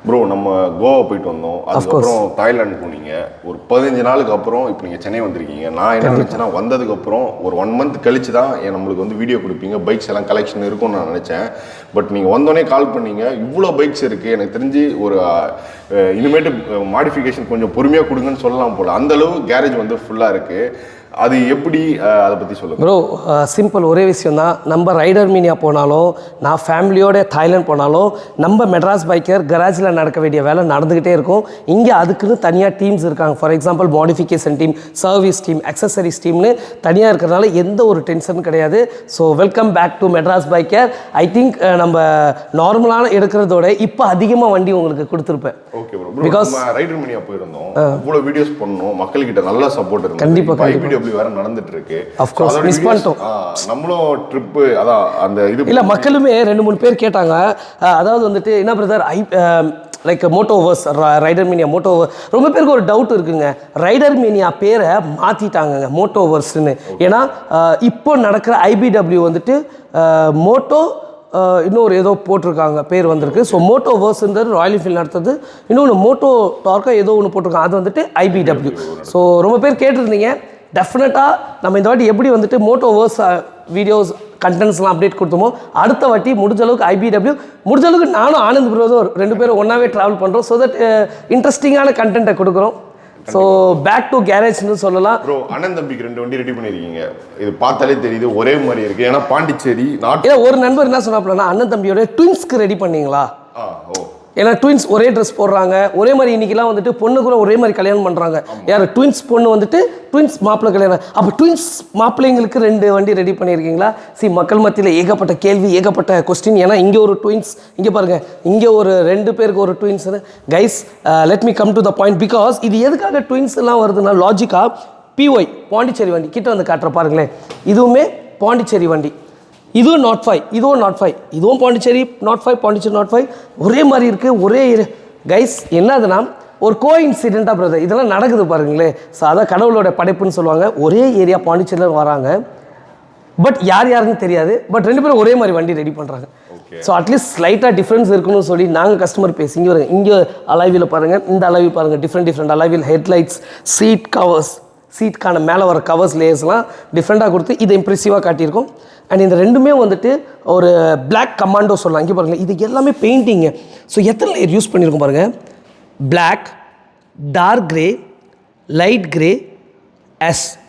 Bro நம்ம கோவா போயிட்டு வந்தோம், அதுக்கப்புறம் தாய்லாந்து போனீங்க. ஒரு 15 நாளுக்கு அப்புறம் இப்போ நீங்கள் சென்னை வந்திருக்கீங்க. நான் என்ன நினச்சேன்னா வந்ததுக்கப்புறம் ஒரு 1 மந்த் கழிச்சு தான் நம்மளுக்கு வந்து வீடியோ கொடுப்பீங்க, பைக்ஸ் எல்லாம் கலெக்ஷன் இருக்கும்னு நான் நினச்சேன். பட் நீங்கள் வந்தோடனே கால் பண்ணீங்க, இவ்வளோ பைக்ஸ் இருக்குது, எனக்கு தெரிஞ்சு ஒரு இனிமேட்டு மாடிஃபிகேஷன் கொஞ்சம் பொறுமையாக கொடுங்கன்னு சொல்லலாம் போல். அந்தளவு கேரேஜ் வந்து ஃபுல்லாக இருக்குது. அது எப்படி, அதை பற்றி சொல்லுங்கள் ப்ரோ. சிம்பிள், ஒரே விஷயம் தான். நம்ம ரைடர் மீனியா போனாலும், நான் ஃபேமிலியோட தாய்லாந்து போனாலும், நம்ம மெட்ராஸ் பைக்கர் கராஜில் நடக்க வேண்டிய வேலை நடந்துக்கிட்டே இருக்கும். இங்கே அதுக்குன்னு தனியாக டீம்ஸ் இருக்காங்க. For example modification team, service team, accessories டீம்னு தனியாக இருக்கிறதுனால எந்த ஒரு டென்ஷனும் கிடையாது. So welcome back to Madras biker. I think நம்ம நார்மலான எடுக்கிறதோட இப்போ அதிகமாக வண்டி உங்களுக்கு கொடுத்துருப்பேன். Okay bro. Because Rider Mania போயிருந்தோம், இவ்வளோ வீடியோஸ் பண்ணோம், மக்கள்கிட்ட நல்ல சப்போர்ட் இருக்கு. கண்டிப்பாக வேற நடந்துட்டு இருக்கு. ஆஃப் கோர்ஸ் மிஸ் பண்ணிட்டோம். நம்மளும் ட்ரிப் அதான் அந்த இது இல்ல, மக்களுமே 2-3 பேர் கேட்டாங்க. அதாவது வந்துட்டு என்ன பிரதர், லைக் மோட்டோவர்ஸ், ரைடர் மீனியா மோட்டோவர். ரொம்ப பேருக்கு ஒரு டவுட் இருக்குங்க, ரைடர் மீனியா பேரை மாற்றிட்டாங்க மோட்டோவர்ஸ்னு. ஏன்னா இப்போ நடக்கிற ஐபிடபிள்யூ வந்துட்டு மோட்டோ இன்னொரு ஏதோ போட்டிருக்காங்க, பேர் வந்திருக்கு. ஸோ மோட்டோ வேர்ஸ்ன்றது ராயல் என்ஃபீல்ட் நடத்துறது. இன்னொன்று மோட்டோ டார்க்கா ஏதோ ஒன்று போட்டிருக்காங்க, அது வந்துட்டு ஐபிடபிள்யூ. ஸோ ரொம்ப பேர் கேட்டிருந்தீங்க. டெஃபினட்டாக நம்ம இந்த வாட்டி எப்படி வந்துட்டு மோட்டோ வேர்ஸ் வீடியோஸ் கண்டென்ட்ஸ்லாம் அப்டேட் கொடுத்தோமோ, அடுத்த வாட்டி முடிஞ்ச அளவுக்கு ஐபிடபிள்யூ, முடிஞ்ச அளவுக்கு நானும் ஆனந்த் ப்ரோதும் 2 பேரும் ஒன்றாவே ட்ராவல் பண்ணுறோம். ஸோ தட் இன்ட்ரெஸ்டிங்கான கண்டென்ட்டை கொடுக்குறோம். ஸோ பேக் டு கேரேஜ்னு சொல்லலாம். ப்ரோ, அண்ணன் தம்பிக்கு 2 வண்டி ரெடி பண்ணியிருக்கீங்க. இது பார்த்தாலே தெரியுது ஒரே மாதிரி இருக்குது. ஏன்னா பாண்டிச்சேரி ஒரு நண்பர் என்ன சொன்னாப்லன்னா, அண்ணன் தம்பியோட ட்வின்ஸ்க்கு ரெடி பண்ணீங்களா? ஓ, ஏன்னா ட்வின்ஸ் ஒரே ட்ரெஸ் போடுறாங்க, ஒரே மாதிரி இன்றைக்கெலாம் வந்துட்டு பொண்ணு கூட ஒரே மாதிரி கல்யாணம் பண்ணுறாங்க. யார் ட்வின்ஸ் பொண்ணு வந்துட்டு ட்வின்ஸ் மாப்பிள்ளை கல்யாணம். அப்போ ட்வின்ஸ் மாப்பிள்ளைங்களுக்கு 2 வண்டி ரெடி பண்ணியிருக்கீங்களா? மக்கள் மத்தியில் ஏகப்பட்ட கேள்வி, ஏகப்பட்ட கொஸ்டின். ஏன்னா இங்கே ஒரு ட்வின்ஸ், இங்கே பாருங்கள், இங்கே ஒரு 2 பேருக்கு ஒரு ட்வின்ஸ்னு. Guys, let me come to the point. பிகாஸ் இது எதுக்காக ட்வின்ஸ் எல்லாம் வருதுன்னா, லாஜிக்காக பிஒய் பாண்டிச்சேரி வண்டி கிட்ட வந்து காட்டுற பாருங்களேன். இதுவுமே பாண்டிச்சேரி வண்டி, இதுவும் நாட் 5, இதுவும் நாட் 5, இதுவும் பாண்டிச்சேரி நாட் 5, பாண்டிச்சேரி நாட் 5, ஒரே மாதிரி இருக்குது. ஒரே கைஸ் என்னதுன்னா ஒரு கோஇன்சிடென்ட்டாக பிரதர் இதெல்லாம் நடக்குது பாருங்களேன். ஸோ அதான் கடவுளோட படைப்புன்னு சொல்லுவாங்க. ஒரே ஏரியா பாண்டிச்சேரியில் வராங்க, பட் யாருன்னு தெரியாது. பட் 2 பேரும் ஒரே மாதிரி வண்டி ரெடி பண்ணுறாங்க. ஸோ அட்லீஸ்ட் ஸ்லைட்டாக டிஃப்ரென்ஸ் இருக்குன்னு சொல்லி நாங்கள் கஸ்டமர் பேசி இங்கே வருங்க. இங்கே அலைவில் பாருங்கள், இந்த அலைவில் பாருங்கள், டிஃப்ரெண்ட் அலைவில் ஹெட்லைட்ஸ், சீட் கவர்ஸ், சீட்கான மேலே வர கவர்ஸ் லேயர்ஸ்லாம் டிஃப்ரெண்ட்டாக கொடுத்து இதை இம்ப்ரெசிவாக காட்டியிருக்கோம். அண்ட் இந்த 2மே வந்துட்டு ஒரு பிளாக் கமாண்டோ சொல்லலாம். இங்கே பாருங்கள், இது எல்லாமே பெயிண்டிங்கு. ஸோ எத்தனை லேயர் யூஸ் பண்ணியிருக்கோம் பாருங்கள். Black, dark grey, light grey,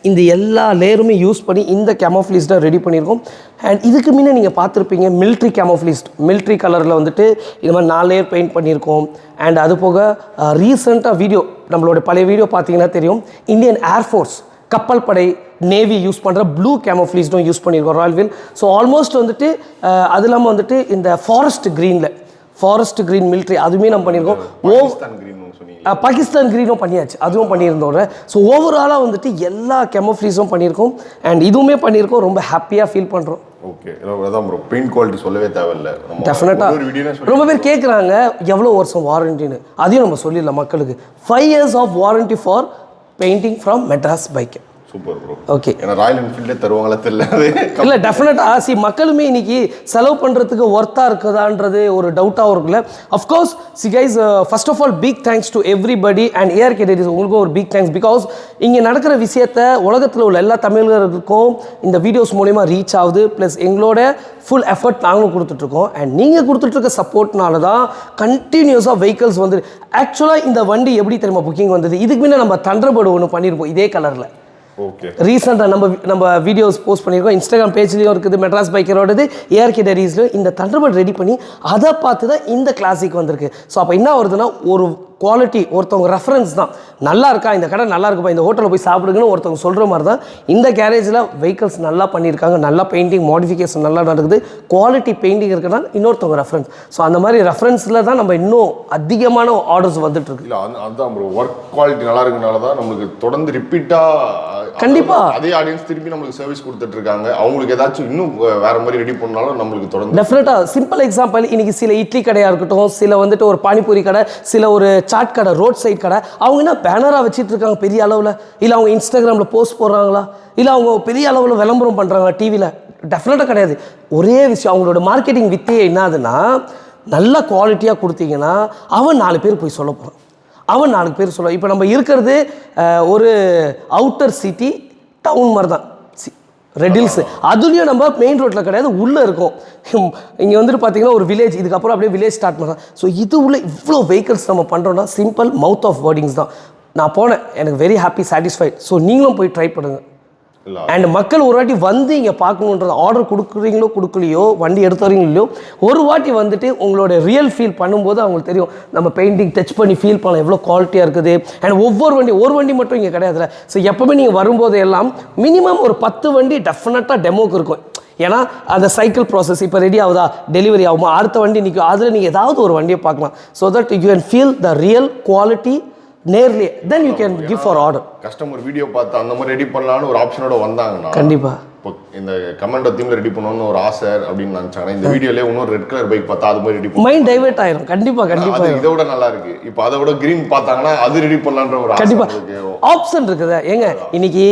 இந்த எல்லா லேயருமே யூஸ் பண்ணி இந்த கேமோஃப்ளீஸ்டாக ரெடி பண்ணியிருக்கோம். அண்ட் இதுக்கு முன்னே நீங்கள் பார்த்துருப்பீங்க மிலிட்ரி கேமோஃப்ளீஸ்ட், மிலிட்ரி கலரில் வந்துட்டு இது மாதிரி 4 லேயர் பெயிண்ட் பண்ணியிருக்கோம். அண்ட் அது போக ரீசெண்டாக வீடியோ, நம்மளோட பழைய வீடியோ பார்த்தீங்கன்னா தெரியும், இந்தியன் ஏர்ஃபோர்ஸ் கப்பல் படை நேவி யூஸ் பண்ணுற ப்ளூ கேமோஃப்ளீஸ்டும் யூஸ் பண்ணியிருக்கோம் ராயல் என்ஃபீல்ட். ஸோ ஆல்மோஸ்ட் வந்துட்டு அது இல்லாமல் வந்துட்டு இந்த ஃபாரஸ்ட் க்ரீன் மிலிட்ரி அதுவுமே நம்ம பண்ணியிருக்கோம். பாகிஸ்தான் க்ரீனும் பண்ணியாச்சு, அதுவும் பண்ணியிருந்தோம். ஸோ ஓவராலாக வந்துட்டு எல்லா கேமோஃப்ளீஸும் பண்ணியிருக்கோம். அண்ட் இதுவுமே பண்ணியிருக்கோம். ரொம்ப ஹாப்பியாக ஃபீல் பண்ணுறோம். ஓகே, அதான் ப்ரோ, பெயிண்ட் குவாலிட்டி சொல்லவே தேவையில்லை. டெஃபினட்டாக ரொம்ப பேர் கேட்குறாங்க எவ்வளோ வருஷம் வாரண்டின்னு. அதையும் நம்ம சொல்லிடலாம் மக்களுக்கு. 5 years of warranty for painting from Madras bike. Super bro. Okay, ஏன்னா ராயல் என்ஃபீல்டே தருவாங்களா தெரியல. இல்லை டெஃபினட்டாக மக்களுமே இன்னைக்கு செலவு பண்ணுறதுக்கு ஒர்த்தாக இருக்குதான்றது ஒரு டவுட்டாகவும் இருக்குல்ல. Of course guys, first of all big thanks to everybody and ARK dairies உங்களுக்கும் ஒரு பிக் தேங்க்ஸ். பிகாஸ் இங்கே நடக்கிற விஷயத்த உலகத்தில் உள்ள எல்லா தமிழர்களுக்கும் இந்த வீடியோஸ் மூலிமா ரீச் ஆகுது. ப்ளஸ் எங்களோட ஃபுல் எஃபர்ட் நாங்களும் கொடுத்துட்ருக்கோம். அண்ட் நீங்கள் கொடுத்துட்ருக்க சப்போர்ட்னால தான் கண்டினியூஸாக வெஹிக்கல்ஸ் வந்து ஆக்சுவலாக இந்த வண்டி எப்படி தெரியுமா புக்கிங் வந்தது? இதுக்கு முன்னே நம்ம தண்டர்பர்டு ஒன்று பண்ணியிருப்போம் இதே கலரில். ரீசெண்டாக நம்ம வீடியோஸ் போஸ்ட் பண்ணியிருக்கோம். இன்ஸ்டாகிராம் பேஜ்லேயும் இருக்குது, மெட்ராஸ் பைக்கரோடது, ஏஆர்கே டெய்ரிஸ்லையும். இந்த தண்டர்பர்ட் ரெடி பண்ணி அதை பார்த்து தான் இந்த கிளாசிக் வந்திருக்கு. ஸோ அப்போ என்ன வருதுன்னா, ஒரு குவாலிட்டி, ஒருத்தவங்க ரெஃபரன்ஸ் தான். நல்லா இருக்கா இந்த கடை, நல்லா இருக்குப்பா, இந்த ஹோட்டலில் போய் சாப்பிடுங்கன்னு ஒருத்தவங்க சொல்கிற மாதிரி தான் இந்த கேரேஜில் வெஹிக்கல்ஸ் நல்லா பண்ணியிருக்காங்க. நல்லா பெயிண்டிங் மாடிஃபிகேஷன் நல்லா நடக்குது, குவாலிட்டி பெயிண்டிங் இருக்கிறனால இன்னொருத்தவங்க ரெஃபரன்ஸ். ஸோ அந்த மாதிரி ரெஃபரன்ஸில் தான் நம்ம இன்னும் அதிகமான ஆர்டர்ஸ் வந்துட்டு இருக்கு. இல்லை அதுதான் ப்ரோ, ஒர்க் குவாலிட்டி நல்லா இருக்கனால தான் நம்மளுக்கு தொடர்ந்து ரிப்பீட்டாக கண்டிப்பாக அதே ஆடியன்ஸ் திருப்பி நம்மளுக்கு சர்வீஸ் கொடுத்துட்டு இருக்காங்க. அவங்களுக்கு ஏதாச்சும் இன்னும் வேற மாதிரி ரெடி பண்ணாலும் நம்மளுக்கு தொடர்ந்து டெஃபினட்டாக. சிம்பிள் எக்ஸாம்பிள், இன்னைக்கு சில இட்லி கடையாக இருக்கட்டும், சில வந்துட்டு ஒரு பானிபூரி கடை, சில ஒரு சாட் கடை, ரோட் சைட் கடை, அவங்க என்ன பேனராக வச்சுட்டு இருக்காங்க பெரிய அளவில்? இல்லை அவங்க இன்ஸ்டாகிராமில் போஸ்ட் போடுறாங்களா? இல்லை அவங்க பெரிய அளவில் விளம்பரம் பண்ணுறாங்க டிவியில்? டெஃபினட்டாக கிடையாது. ஒரே விஷயம், அவங்களோட மார்க்கெட்டிங் வித்தையே என்னதுன்னா, நல்ல குவாலிட்டியாக கொடுத்தீங்கன்னா அவன் 4 பேர் போய் சொல்ல போகிறான், அவன் 4 பேர் சொல்ல. இப்போ நம்ம இருக்கிறது ஒரு அவுட்டர் சிட்டி டவுன் மாதிரி தான், ரெட் ஹில்ஸ். அதுலேயும் நம்ம மெயின் ரோட்டில் கிடையாது, உள்ளே இருக்கும். இங்கே வந்துட்டு பார்த்தீங்கன்னா ஒரு வில்லேஜ், இதுக்கப்புறம் அப்படியே வில்லேஜ் ஸ்டார்ட் பண்ணலாம். ஸோ இது உள்ள இவ்வளோ வெஹிக்கிள்ஸ் நம்ம பண்ணுறோன்னா சிம்பிள் மவுத் ஆஃப் வேர்டிங்ஸ் தான். நான் போனேன், எனக்கு வெரி ஹாப்பி, சாட்டிஸ்ஃபைட். ஸோ நீங்களும் போய் ட்ரை பண்ணுங்கள். அண்ட் மக்கள் ஒரு வாட்டி வந்து இங்கே பார்க்கணுன்றது, ஆர்டர் கொடுக்குறீங்களோ கொடுக்கலையோ, வண்டி எடுத்து வரீங்களோ, ஒரு வாட்டி வந்துட்டு உங்களோட ரியல் ஃபீல் பண்ணும்போது அவங்களுக்கு தெரியும் நம்ம பெயிண்டிங் டச் பண்ணி ஃபீல் பண்ணலாம் எவ்வளோ குவாலிட்டியாக இருக்குது. அண்ட் ஒரு வண்டி மட்டும் இங்கே கிடையாதுல. ஸோ எப்போவுமே நீங்கள் வரும்போது எல்லாம் மினிமம் ஒரு 10 வண்டி டெஃபினட்டாக டெமோக்கு இருக்கும். ஏன்னா அந்த சைக்கிள் ப்ராசஸ் இப்போ ரெடி ஆகுதா, டெலிவரி ஆகுமா, அடுத்த வண்டி நிற்கும், அதில் நீங்கள் ஏதாவது ஒரு வண்டியை பார்க்கலாம். So that you can feel the real quality nearly, then you can give for order. Customer video பார்த்து அந்த மாதிரி ரெடி பண்ணலான்னு ஒரு ஆப்ஷனோட வந்தாங்கன்னா கண்டிப்பா இப்போ இந்த கமெண்டோ தீம்ல ரெடி பண்ணணும்னு ஒரு ஆசை அப்படின்னு நினைச்சாங்க. இந்த வீடியோல இன்னொரு ரெட் கலர் பைக் பார்த்தா அது மாதிரி ரெடி பண்ண மைண்ட் டைவர்ட் ஆயிரும். கண்டிப்பா இதை விட நல்லா இருக்கு. இப்போ அதை விட கிரீன் பார்த்தாங்கன்னா அது ரெடி பண்ணலான்ற ஒரு கண்டிப்பா ஆப்ஷன் இருக்குது. ஏங்க இன்னைக்கு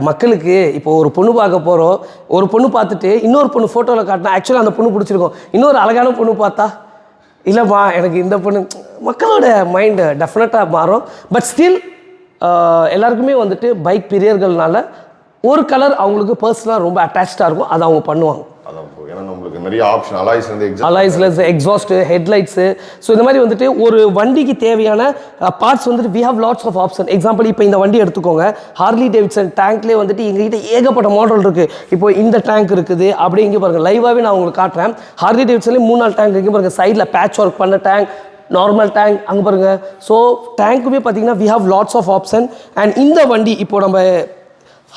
மக்களுக்கு இப்போ ஒரு பொண்ணு பார்க்க போறோம், ஒரு பொண்ணு பார்த்துட்டு இன்னொரு பொண்ணு போட்டோவில் காட்டினா ஆக்சுவலாக அந்த பொண்ணு பிடிச்சிருக்கும், இன்னொரு அழகான பொண்ணு பார்த்தா இல்லைப்பா எனக்கு இந்த பொண்ணு, மக்களோட மைண்டு டெஃபினட்டாக மாறும். பட் ஸ்டில் எல்லாருக்குமே வந்துட்டு பைக் பிரியர்கள்னால ஒரு கலர் அவங்களுக்கு பர்சனலாக ரொம்ப அட்டாச்சாக இருக்கும், அதை அவங்க பண்ணுவாங்க. ஏன்னா நம்மளுக்கு நிறைய ஆப்ஷன் அலாய்ஸ்லேருந்து எக்ஸாஸ்ட்டு, ஹெட்லைட்ஸு. ஸோ இந்த மாதிரி வந்துட்டு ஒரு வண்டிக்கு தேவையான பார்ட்ஸ் வந்துட்டு we have lots of option. Example இப்போ இந்த வண்டி எடுத்துக்கோங்க, ஹார்லி டேவிட்சன் டேங்க்லேயே வந்துட்டு எங்ககிட்ட ஏகப்பட்ட மாடல் இருக்குது. இப்போ இந்த டேங்க் இருக்குது, அப்படியே இங்கே பாருங்கள், லைவாகவே நான் உங்களுக்கு காட்டுறேன். ஹார்லி டேவிட்சன்லேயே 3-4 டேங்க் இங்கே பாருங்கள், சைடில் பேட்ச் ஒர்க் பண்ண டேங்க், நார்மல் டேங்க் அங்கே பாருங்கள். ஸோ டேங்க்குமே பார்த்தீங்கன்னா we have lots of option. And இந்த வண்டி இப்போ நம்ம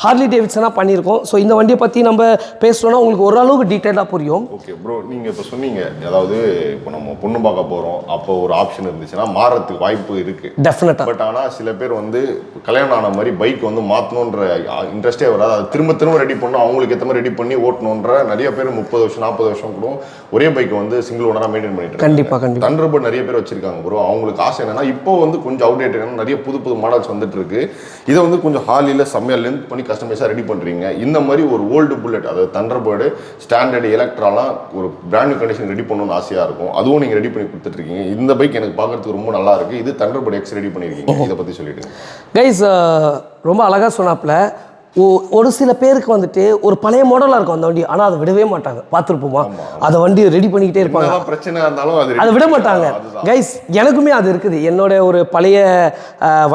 ஹார்லி டேவிட்சனாக பண்ணியிருக்கோம். ஸோ இந்த வண்டியை பற்றி நம்ம பேசுகிறோன்னா உங்களுக்கு ஓரளவுக்கு டீட்டெயிலாக புரியும். ஓகே ப்ரோ, நீங்கள் இப்போ சொன்னீங்க, அதாவது இப்போ நம்ம பொண்ணு பார்க்க போகிறோம், அப்போ ஒரு ஆப்ஷன் இருந்துச்சுன்னா மாறத்துக்கு வாய்ப்பு இருக்குது டெஃபினட்டாக. பட் ஆனால் சில பேர் வந்து கல்யாணம் ஆன மாதிரி பைக் வந்து மாற்றணுன்ற இன்ட்ரெஸ்டே வராது, அது திரும்ப ரெடி பண்ணணும், அவங்களுக்கு ஏற்ற மாதிரி ரெடி பண்ணி ஓட்டணுன்ற நிறைய பேர் 30 வருஷம் 40 வருஷம் கூட ஒரே பைக்கை வந்து சிங்கிள் ஓனராக மெயின்டைன் பண்ணிட்டு கண்டிப்பாக தண்டர்பர்ட் நிறைய பேர் வச்சிருக்காங்க ப்ரோ. அவங்களுக்கு ஆசை என்னன்னா இப்போ வந்து கொஞ்சம் அவுடேட்டட் நிறைய புது மாடல்ஸ் வந்துட்டு இருக்கு, இதை வந்து கொஞ்சம் ஹாலியில் செம்மையாக லென்த் பண்ணி கஸ்டமைஸாக ரெடி பண்ணுறீங்க. இந்த மாதிரி ஒரு ஓல்டு புல்லட், அதாவது தண்டர்பர்டு ஸ்டாண்டர்டு எலக்ட்ராலாம் ஒரு பிராண்ட் நியூ கண்டிஷன் ரெடி பண்ணணும்னு ஆசையாக இருக்கும், அதுவும் நீங்கள் ரெடி பண்ணி கொடுத்துட்ருக்கீங்க. இந்த பைக் எனக்கு பார்க்கறதுக்கு ரொம்ப நல்லா இருக்குது. இது தண்டர்பர்ட் எக்ஸ் ரெடி பண்ணியிருக்கீங்க, இதை பற்றி சொல்லிவிடுங்க கைஸ். ரொம்ப அழகாக சொன்னாப்புல. ஒரு சில பேருக்கு வந்துட்டு ஒரு பழைய மாடலாக இருக்கும் அந்த வண்டி, ஆனால் அதை விடவே மாட்டாங்க. பார்த்துருப்போமா, அதை வண்டி ரெடி பண்ணிக்கிட்டே இருப்பாங்க, பிரச்சனை இருந்தாலும் அதை விட மாட்டாங்க. கைஸ் எனக்குமே அது இருக்குது, என்னோட ஒரு பழைய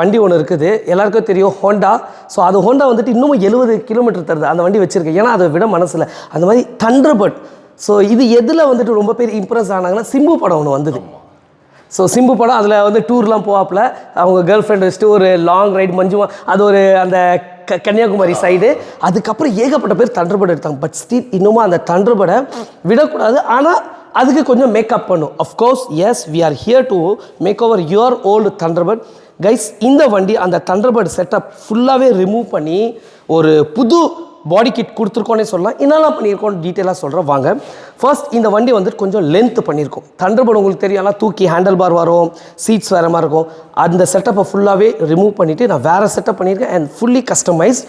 வண்டி ஒன்று இருக்குது, எல்லாருக்கும் தெரியும், ஹோண்டா. ஸோ அது ஹோண்டா வந்துட்டு இன்னமும் 70 கிலோமீட்டர் தருது, அந்த வண்டி வச்சுருக்கேன், ஏன்னா அதை விட மனசில். அந்த மாதிரி தண்டர்பர்ட். ஸோ இது எதில் வந்துட்டு ரொம்ப பேர் இம்ப்ரெஸ் ஆனாங்கன்னா, சிம்பு படம் ஒன்று வந்தது. ஸோ சிம்பு படம், அதில் வந்து டூர்லாம் போவாப்பில், அவங்க கேர்ள் ஃப்ரெண்ட் வச்சுட்டு ஒரு லாங் ரைடு, மஞ்சுமா, அது ஒரு அந்த கன்னியாகுமரி சைடு. அதுக்கப்புறம் ஏகப்பட்ட பேர் தண்டர்பர்ட் எடுத்தாங்க. பட் ஸ்டில் இன்னுமா அந்த தண்டர்பர்டை விடக்கூடாது, ஆனால் அதுக்கு கொஞ்சம் மேக்கப் பண்ணும். Of course yes, we are here to make over your old Thunderbird. Guys இந்த வண்டி அந்த தண்டர்பர்ட் செட்டப் ஃபுல்லாகவே ரிமூவ் பண்ணி ஒரு புது பாடி கிட் கொடுத்துருக்கோன்னே சொல்லலாம். என்னெல்லாம் பண்ணியிருக்கோம் டீட்டெயிலாக சொல்கிறேன் வாங்க. ஃபர்ஸ்ட் இந்த வண்டி வந்துட்டு கொஞ்சம் லென்த் பண்ணியிருக்கோம். தண்டர்பர்ட் உங்களுக்கு தெரியும், தூக்கி ஹேண்டில் பார் வரும், சீட்ஸ் வேறு மாதிரி இருக்கும். அந்த செட்டப்பை ஃபுல்லாகவே ரிமூவ் பண்ணிவிட்டு நான் வேறு செட்டப் பண்ணியிருக்கேன் அண்ட் ஃபுல்லி கஸ்டமைஸ்.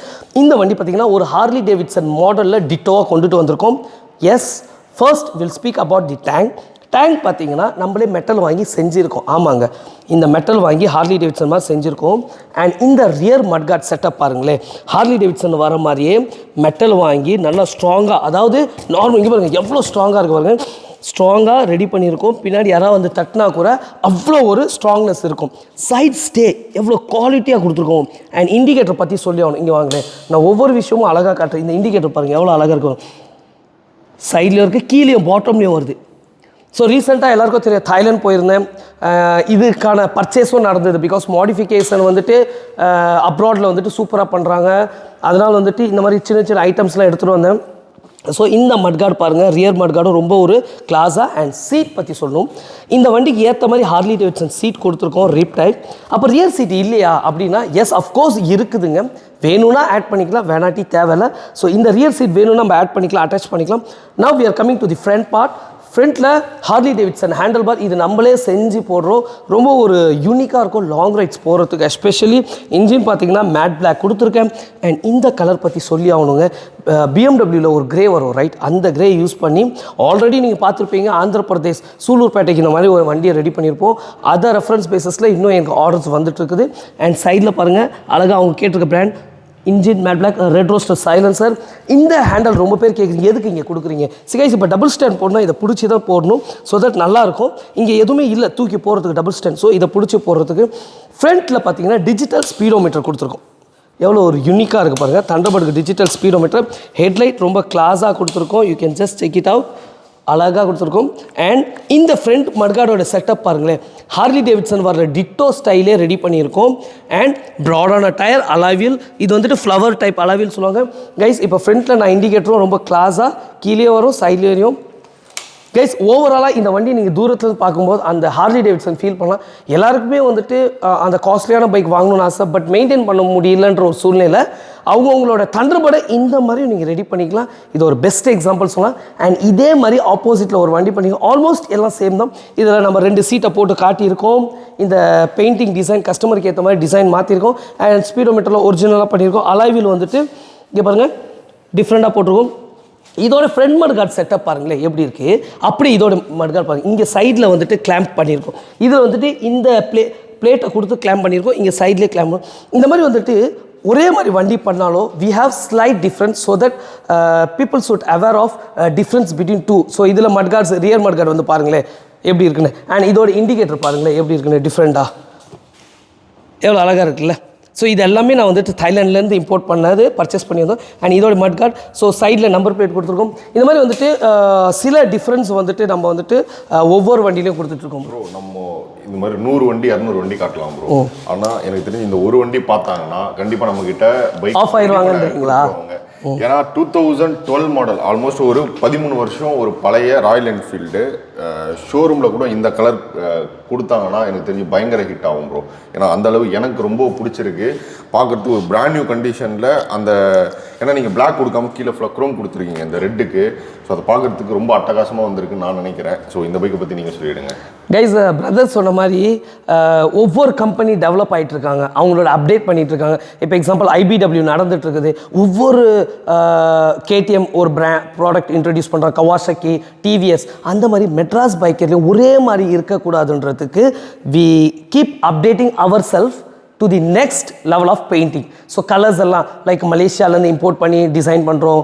இந்த வண்டி பார்த்திங்கன்னா ஒரு ஹார்லி டேவிட்சன் மாடலில் டிட்டோவாக கொண்டுட்டு வந்திருக்கோம். Yes, first will speak about the tank. Tank பார்த்தீங்கன்னா நம்மளே மெட்டல் வாங்கி செஞ்சுருக்கோம். ஆமாங்க, இந்த மெட்டல் வாங்கி ஹார்லி டேவிட்சன் மாதிரி செஞ்சுருக்கோம். அண்ட் இந்த ரியர் மட்கார்ட் செட்டப் பாருங்களேன், ஹார்லி டேவிட்சன் வர மாதிரியே மெட்டல் வாங்கி நல்லா ஸ்ட்ராங்காக, அதாவது நார்மல் இங்கே பாருங்கள் எவ்வளோ ஸ்ட்ராங்காக இருக்குது பாருங்கள், ஸ்ட்ராங்காக ரெடி பண்ணியிருக்கோம். பின்னாடி யாராவது வந்து தட்டினா கூட அவ்வளோ ஒரு ஸ்ட்ராங்னஸ் இருக்கும். சைட் ஸ்டே எவ்வளோ குவாலிட்டியாக கொடுத்துருக்கோம். அண்ட் இண்டிகேட்டர் பற்றி சொல்லி ஆகணும். இங்கே வாங்கினேன், நான் ஒவ்வொரு விஷயமும் அழகாக காட்டுறேன். இந்த இண்டிகேட்டர் பாருங்கள் எவ்வளோ அழகாக இருக்கும், சைடில் இருக்குது, கீழேயும் பாட்டம்லேயும் வருது. ஸோ ரீசெண்டாக எல்லாருக்கும் தெரியும், தாய்லாந்து போயிருந்தேன், இதுக்கான பர்ச்சேஸும் நடந்தது. பிகாஸ் மாடிஃபிகேஷன் வந்துட்டு அப்ராடில் வந்துட்டு சூப்பராக பண்ணுறாங்க, அதனால் வந்துட்டு இந்த மாதிரி சின்ன சின்ன ஐட்டம்ஸ்லாம் எடுத்துகிட்டு வந்தேன். ஸோ இந்த மட்கார்டு பாருங்கள், ரியர் மட்கார்டும் ரொம்ப ஒரு கிளாஸாக. அண்ட் சீட் பற்றி சொல்லணும், இந்த வண்டிக்கு ஏற்ற மாதிரி ஹார்லி டேவிட்சன் சீட் கொடுத்துருக்கோம், ரிப் டைப். அப்போ ரியர் சீட் இல்லையா அப்படின்னா, எஸ் அஃப்கோர்ஸ் இருக்குதுங்க, வேணும்னா ஆட் பண்ணிக்கலாம், வேணாட்டி தேவையில்லை. ஸோ இந்த ரியர் சீட் வேணும்னா நம்ம ஆட் பண்ணிக்கலாம், அட்டாச் பண்ணிக்கலாம். Now we are coming to the front part. ஃப்ரண்ட்டில் ஹார்லி டேவிட்சன் ஹேண்டில் பார் இது நம்மளே செஞ்சு போடுறோம். ரொம்ப ஒரு யூனிக்காக இருக்கும் லாங் ரைட்ஸ் போகிறதுக்கு. எஸ்பெஷலி இன்ஜின் பார்த்தீங்கன்னா மேட் பிளாக் கொடுத்துருக்கேன். அண்ட் இந்த கலர் பற்றி சொல்லி ஆகணுங்க. பிஎம்டபிள்யூவில் ஒரு கிரே வரும் ரைட், அந்த கிரே யூஸ் பண்ணி ஆல்ரெடி நீங்கள் பார்த்துருப்பீங்க ஆந்திர பிரதேஷ் சூலூர்பேட்டைக்கு இந்த மாதிரி ஒரு வண்டியை ரெடி பண்ணியிருப்போம். அதை ரெஃபரன்ஸ் பேஸஸில் இன்னும் எனக்கு ஆர்டர்ஸ் வந்துட்டு இருக்குது. அண்ட் சைடில் பாருங்கள் அழகாக அவங்க கேட்டிருக்க brand engine matte black red rooster silencer. இந்த ஹேண்டில் ரொம்ப பேர் கேட்குறீங்க எதுக்கு இங்கே கொடுக்குறீங்க. சிகைஸ் இப்போ டபுள் ஸ்டாண்ட் போடணும், இதை பிடிச்சி தான் போடணும். ஸோ தட் நல்லாயிருக்கும். இங்கே எதுவுமே இல்லை தூக்கி போகிறதுக்கு டபுள் ஸ்டாண்ட். ஸோ இதை பிடிச்சி போடுறதுக்கு ஃப்ரண்ட்டில் பார்த்தீங்கன்னா டிஜிட்டல் ஸ்பீடோமீட்டர் கொடுத்துருக்கோம். எவ்வளோ ஒரு யூனிக்காக இருக்குது பாருங்கள். தண்டர்பர்டுக்கு டிஜிட்டல் ஸ்பீடோமீட்டர். ஹெட்லைட் ரொம்ப கிளாஸாக கொடுத்துருக்கோம். You can just check it out. அழகாக கொடுத்துருக்கோம். அண்ட் இந்த ஃப்ரண்ட் மட்கார்டோட செட்டப் பாருங்களேன். ஹார்லி டேவிட்சன் வர்ற டிட்டோ ஸ்டைலே ரெடி பண்ணியிருக்கோம். அண்ட் ப்ராடான டயர் அலாவில். இது வந்துட்டு ஃப்ளவர் டைப் அலாவில் சொல்லுவாங்க. கைஸ் இப்போ ஃப்ரண்ட்டில் நான் இண்டிகேட்டரும் ரொம்ப கிளாஸாக கீழே வரும் சைட்லேயும். கைஸ் ஓவராலாக இந்த வண்டி நீங்கள் தூரத்தில் பார்க்கும்போது அந்த ஹார்லி டேவிட்சன் ஃபீல் பண்ணலாம். எல்லாருக்குமே வந்துட்டு அந்த காஸ்ட்லியான பைக் வாங்கணும்னு ஆசை, பட் மெயின்டைன் பண்ண முடியலன்ற ஒரு சூழ்நிலை அவங்களோட தண்டர்பர்டை இந்த மாதிரி நீங்கள் ரெடி பண்ணிக்கலாம். இது ஒரு பெஸ்ட் எக்ஸாம்பிள் சொல்லலாம். அண்ட் இதே மாதிரி ஆப்போசிட்டில் ஒரு வண்டி பண்ணிக்கலாம். ஆல்மோஸ்ட் எல்லாம் சேம் தான். இதில் நம்ம 2 சீட்டை போட்டு காட்டியிருக்கோம். இந்த பெயிண்டிங் டிசைன் கஸ்டமருக்கு ஏற்ற மாதிரி டிசைன் மாற்றிருக்கோம். அண்ட் ஸ்பீடோமீட்டரில் ஒரிஜினலாக பண்ணியிருக்கோம். அலாய்வில் வந்துட்டு இங்கே பாருங்கள் டிஃப்ரெண்ட்டாக போட்டிருக்கோம். இதோட ஃப்ரண்ட் மட்கார்ட் செட்டப் பாருங்களேன் எப்படி இருக்குது. அப்படி இதோட மட்கார்ட் பாருங்கள். இங்கே சைடில் வந்துட்டு கிளாம்ப் பண்ணியிருக்கோம். இதில் வந்துட்டு இந்த பிளேட்டை கொடுத்து கிளாம்ப் பண்ணியிருக்கோம். இங்கே சைட்லேயே கிளாம்ப். இந்த மாதிரி வந்துட்டு ஒரே மாதிரி வண்டி பண்ணாலும் we have slight difference so that people should aware of difference between two. So இதில் மட்கார்ட்ஸ் ரியர் மட்கார்ட் வந்து பாருங்களேன் எப்படி இருக்குன்னு. அண்ட் இதோட இண்டிகேட்டர் பாருங்களேன் எப்படி இருக்குன்னு டிஃப்ரெண்ட்டாக எவ்வளோ அழகாக இருக்குல்ல. ஸோ இது எல்லாமே நான் வந்துட்டு தாய்லாண்ட்லேருந்து இம்போர்ட் பண்ணது பர்ச்சேஸ் பண்ணியிருந்தோம். அண்ட் இதோட மட்கார்ட். ஸோ சைடில் நம்பர் பிளேட் கொடுத்துருக்கோம். இந்த மாதிரி வந்துட்டு சில டிஃப்ரென்ஸ் வந்துட்டு நம்ம வந்துட்டு ஒவ்வொரு வண்டியிலையும் கொடுத்துட்ருக்கோம். ப்ரோ நம்ம இந்த மாதிரி 100 வண்டி 200 வண்டி காட்டலாம் ப்ரோ. ஆனால் எனக்கு தெரிஞ்சு இந்த ஒரு வண்டி பார்த்தாங்கன்னா கண்டிப்பாக நம்மக்கிட்ட பைக் ஆஃப் ஆயிடுவாங்கன்றீங்களா? ஏன்னா 2012 மாடல் ஆல்மோஸ்ட் ஒரு 13 வருஷம் ஒரு பழைய ராயல் என்ஃபீல்டு ஷோரூமில் கூட இந்த கலர் கொடுத்தாங்கன்னா எனக்கு தெரிஞ்சு பயங்கர ஹிட் ஆகும் ப்ரோ. ஏன்னா அந்த அளவு எனக்கு ரொம்ப பிடிச்சிருக்கு. பார்க்குறதுக்கு ஒரு பிராண்ட் நியூ கண்டிஷனில் அந்த ஏன்னா நீங்கள் பிளாக் கொடுக்காம கீழே க்ரோம் கொடுத்துருக்கீங்க இந்த ரெட்டுக்கு. ஸோ அதை பார்க்குறதுக்கு ரொம்ப அட்டகாசமாக வந்திருக்குன்னு நான் நினைக்கிறேன். ஸோ இந்த பைக்கை பற்றி நீங்கள் சொல்லிவிடுங்க. கைஸ் பிரதர் சொன்ன மாதிரி ஒவ்வொரு கம்பெனி டெவலப் ஆகிட்டு இருக்காங்க, அவங்களோட அப்டேட் பண்ணிட்டு இருக்காங்க. இப்போ எக்ஸாம்பிள் ஐபிடபிள்யூ நடந்துட்டு இருக்குது. ஒவ்வொரு கேடிஎம் ஒரு ப்ராடக்ட் இன்ட்ரடியூஸ் பண்ணுறாங்க, கவாசகி, டிவிஎஸ். அந்த மாதிரி மெட்ராஸ் பைக்கர்லேயும் ஒரே மாதிரி இருக்கக்கூடாதுன்றதுக்கு we keep updating our self to the next level of painting. So colours எல்லாம் லைக் மலேசியாவிலேருந்து இம்போர்ட் பண்ணி டிசைன் பண்ணுறோம்.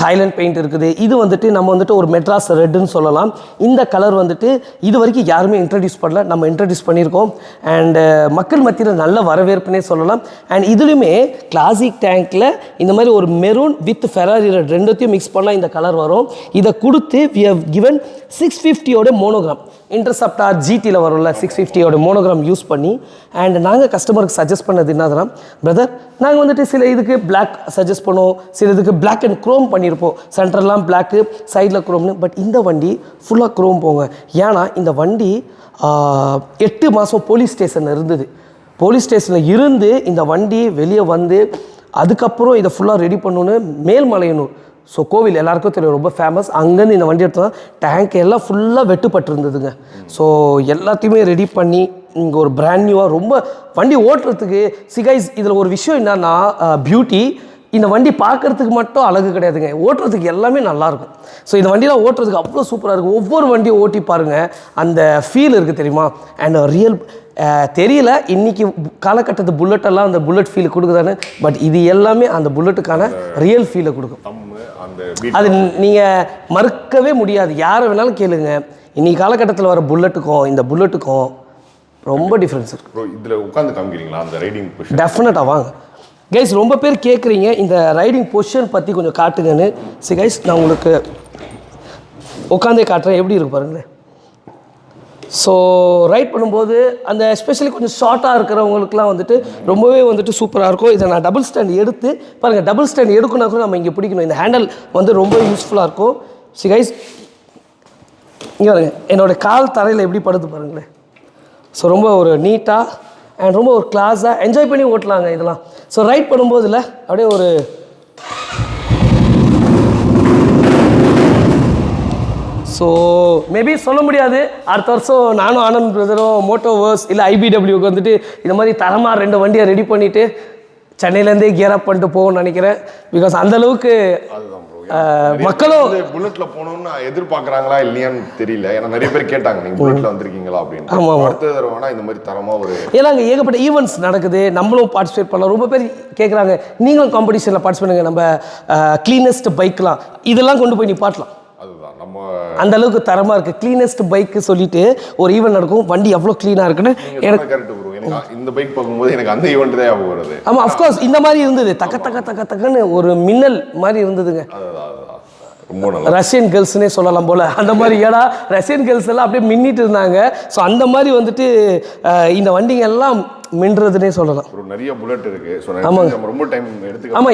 தாய்லாண்ட் பெயிண்ட் இருக்குது. இது வந்துட்டு நம்ம வந்துட்டு ஒரு மெட்ராஸ் ரெட்டுன்னு சொல்லலாம். இந்த கலர் வந்துட்டு இது வரைக்கும் யாருமே இன்ட்ரடியூஸ் பண்ணல, நம்ம இன்ட்ரடியூஸ் பண்ணியிருக்கோம். அண்டு மக்கள் மத்தியில் நல்ல வரவேற்புனே சொல்லலாம். அண்ட் இதுலேயுமே கிளாசிக் டேங்க்கில் இந்த மாதிரி ஒரு மெரூன் வித் ஃபெராரி ரெட் ரெண்டுத்தையும் மிக்ஸ் பண்ணால் இந்த கலர் வரும். இதை கொடுத்து we have given 650 monogram Interceptor ஜிடியில் வரும்ல 650 மோனோகிராம் யூஸ் பண்ணி. அண்ட் நாங்கள் கஸ்டமருக்கு சஜஸ்ட் பண்ணது என்னதுன்னா பிரதர் நாங்கள் வந்துட்டு சில இதுக்கு பிளாக் சஜஸ்ட் பண்ணுவோம், சில இதுக்கு பிளாக் அண்ட் க்ரோம் பண்ணியிருப்போம். சென்டர்லாம் பிளாக்கு சைடில் க்ரோம்னு. பட் இந்த வண்டி ஃபுல்லாக க்ரோம் போங்க. ஏன்னா இந்த வண்டி 8 மாதம் போலீஸ் ஸ்டேஷனில் இருந்தது. போலீஸ் ஸ்டேஷனில் இருந்து இந்த வண்டி வெளியே வந்து அதுக்கப்புறம் இதை ஃபுல்லாக ரெடி பண்ணணுன்னு மேல்மலையனூர் ஸோ கோவில் எல்லாருக்கும் தெரியும் ரொம்ப ஃபேமஸ். அங்கேருந்து இந்த வண்டி எடுத்தோம். டேங்க் எல்லாம் ஃபுல்லாக வெட்டுப்பட்டு இருந்ததுங்க. ஸோ எல்லாத்தையுமே ரெடி பண்ணி இங்கே ஒரு பிராண்ட் நியூவாக ரொம்ப வண்டி ஓட்டுறதுக்கு சிகைஸ் இதில் ஒரு விஷயம் என்னன்னா பியூட்டி. இந்த வண்டி பார்க்குறதுக்கு மட்டும் அழகு கிடையாதுங்க, ஓட்டுறதுக்கு எல்லாமே நல்லாயிருக்கும். ஸோ இந்த வண்டியெலாம் ஓட்டுறதுக்கு அவ்வளோ சூப்பராக இருக்கும். ஒவ்வொரு வண்டியும் ஓட்டி பாருங்கள், அந்த ஃபீல் இருக்குது தெரியுமா. அண்ட் ரியல் தெரியல இன்றைக்கி காலகட்டத்து புல்லட்டெல்லாம் அந்த புல்லட் ஃபீல் கொடுக்குதானு, பட் இது எல்லாமே அந்த புல்லட்டுக்கான ரியல் ஃபீலை கொடுக்கும். அது நீங்கள் மறுக்கவே முடியாது. யாரை வேணாலும் கேளுங்க, இன்றைக்கி காலகட்டத்தில் வர புல்லட்டுக்கும் இந்த புல்லட்டுக்கும் ரொம்ப டிஃப்ரென்ஸ் இருக்குது. இதில் உட்காந்து காமிக்கிறீங்களா அந்த ரைடிங் பொசிஷன்? டெஃபினட்டாக வாங்க கைஸ். ரொம்ப பேர் கேட்குறீங்க இந்த ரைடிங் பொசிஷன் பற்றி கொஞ்சம் காட்டுங்கன்னு. சரி கைஸ் நான் உங்களுக்கு உட்காந்தே காட்டுறேன் எப்படி இருக்கு பாருங்களேன். ஸோ ரைட் பண்ணும்போது அந்த எஸ்பெஷலி கொஞ்சம் ஷார்ட்டாக இருக்கிறவங்களுக்குலாம் வந்துட்டு ரொம்பவே வந்துட்டு சூப்பராக இருக்கும். இதை நான் டபுள் ஸ்டாண்ட் எடுத்து பாருங்கள், டபுள் ஸ்டாண்ட் எடுக்குன்னா கூட நம்ம இங்கே பிடிக்கணும். இந்த ஹேண்டில் வந்து ரொம்ப யூஸ்ஃபுல்லாக இருக்கும். சரி கைஸ் இங்கே பாருங்க என்னோடய கால் தரையில் எப்படி படுத்து பாருங்களேன். ஸோ ரொம்ப ஒரு நீட்டாக அண்ட் ரொம்ப ஒரு கிளாஸாக என்ஜாய் பண்ணி ஓட்டலாங்க இதெல்லாம். ஸோ ரைட் பண்ணும்போது இல்லை அப்படியே ஒரு ஸோ மேபி சொல்ல முடியாது, அடுத்த வருஷம் நானும் ஆனந்த் பிரதரும் மோட்டோவர்ஸ் இல்லை IBWக்கு வந்துட்டு இந்த மாதிரி தரமாக 2 வண்டியை ரெடி பண்ணிவிட்டு சென்னையிலேருந்தே கியர் அப் பண்ணிட்டு போகணும்னு நினைக்கிறேன். பிகாஸ் அந்தளவுக்கு மக்களும் புல்லட்ல போகணும்னு எதிர்பார்க்குறாங்களா இல்லையான்னு தெரியல. ஏன்னா நிறைய பேர் கேட்டாங்க நீங்கள் புல்லட்ல வந்திருக்கீங்களா அப்படின்னு. அடுத்த தடவைனா இந்த மாதிரி தரமாக ஒரு ஏன்னா அங்கே ஏகப்பட்ட ஈவெண்ட்ஸ் நடக்குது, நம்மளும் பார்ட்டிசிபேட் பண்ணலாம். ரொம்ப பேர் கேட்குறாங்க நீங்களும் காம்படிஷனில் பார்ட்டிசிபேட் பண்ணுங்க, நம்ம க்ளீனஸ்ட் பைக்லாம் இதெல்லாம் கொண்டு போய் நிப்பாட்டலாம். அந்த அளவுக்கு தரமா இருக்கு. கிளீனஸ்ட் பைக் சொல்லிட்டு ஒரு ஈவெண்ட் நடக்கும், வண்டி எவ்வளவு கிளீனா இருக்குன்னு இந்த பைக் பார்க்கும்போது எனக்கு அந்த ஈவெண்ட் தான் ஞாபகம் வருது. ஆமா, அஃப்கோர்ஸ் இந்த மாதிரி இருந்தது, தக்கன்னு ஒரு மின்னல் மாதிரி இருந்ததுங்க. ரஷ்யன் கேர்ள்ஸ்னே சொல்லலாம் போல, அந்த மாதிரி. ஏன்னா ரஷ்யன் கேர்ள்ஸ் எல்லாம் அப்படியே மின்னிட்டு இருந்தாங்க. ஸோ அந்த மாதிரி வந்துட்டு இந்த வண்டிங்க எல்லாம் மின்றதுனே சொல்லலாம். நிறைய புல்லட் இருக்கு. ரொம்ப டைம் எடுத்துக்க. ஆமா,